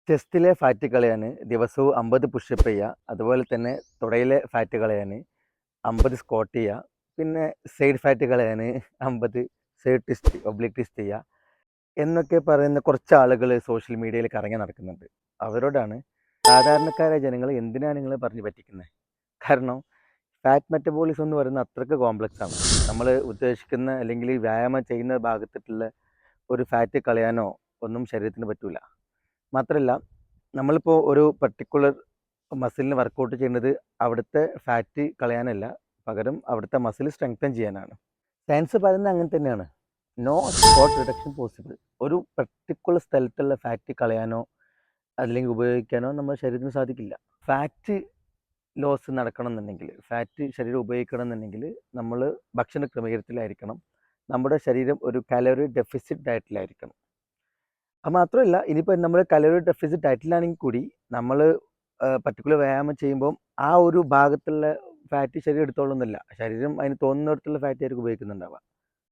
ചെസ്റ്റിലെ fat കളയാൻ ദിവസവും 50 pushup ചെയ്യുക. അതുപോലെ തന്നെ തുടയിലെ ഫാറ്റ് കളയാൻ 50 സ്ക്വാട്ട് ചെയ്യുക. പിന്നെ സൈഡ് ഫാറ്റ് കളയാൻ 50 സൈഡ് ട്വിസ്റ്റ്, ഒബ്ലിക് ട്വിസ്റ്റ് ചെയ്യുക എന്നൊക്കെ പറയുന്ന കുറച്ച് ആളുകൾ സോഷ്യൽ മീഡിയയിൽ കറങ്ങി നടക്കുന്നുണ്ട്. അവരോടാണ് സാധാരണക്കാരായ ജനങ്ങൾ എന്തിനാണ് നിങ്ങളെ പറഞ്ഞ് പറ്റിക്കുന്നത്? കാരണം ഫാറ്റ് മെറ്റബോളിസം എന്ന് പറയുന്നത് അത്രയ്ക്ക് കോംപ്ലക്സ് ആണ്. നമ്മൾ ഉദ്ദേശിക്കുന്ന അല്ലെങ്കിൽ വ്യായാമം ചെയ്യുന്ന ഭാഗത്തിട്ടുള്ള ഒരു ഫാറ്റ് കളയാനോ ഒന്നും ശരീരത്തിന് പറ്റില്ല. മാത്രമല്ല, നമ്മളിപ്പോൾ ഒരു പർട്ടിക്കുലർ മസിലിന് വർക്കൗട്ട് ചെയ്യുന്നത് അവിടുത്തെ ഫാറ്റ് കളയാനല്ല, പകരം അവിടുത്തെ മസിൽ സ്ട്രെങ്തൻ ചെയ്യാനാണ്. സയൻസ് പറയുന്നത് അങ്ങനെ തന്നെയാണ്. No spot reduction possible. ഒരു പർട്ടിക്കുലർ സ്ഥലത്തുള്ള ഫാറ്റ് കളയാനോ അല്ലെങ്കിൽ ഉപയോഗിക്കാനോ നമ്മുടെ ശരീരത്തിന് സാധിക്കില്ല. ഫാറ്റ് ലോസ് നടക്കണം എന്നുണ്ടെങ്കിൽ, ഫാറ്റ് ശരീരം ഉപയോഗിക്കണം എന്നുണ്ടെങ്കിൽ നമ്മൾ ഭക്ഷണ ക്രമീകരണത്തിലായിരിക്കണം. നമ്മുടെ ശരീരം ഒരു കാലറി ഡെഫിസിറ്റ് ഡയറ്റിലായിരിക്കണം. അത് മാത്രമല്ല, ഇനിയിപ്പോൾ നമ്മൾ കലോറി ഡെഫിസിറ്റ് ഡയറ്റിലാണെങ്കിൽ കൂടി നമ്മൾ പർട്ടിക്കുലർ വ്യായാമം ചെയ്യുമ്പം ആ ഒരു ഭാഗത്തുള്ള ഫാറ്റ് ശരീരം എടുത്തോളുന്നില്ല. ശരീരം അതിന് തോന്നുന്നിടത്തുള്ള ഫാറ്റ് ആയിരിക്കും ഉപയോഗിക്കുന്നുണ്ടാവുക.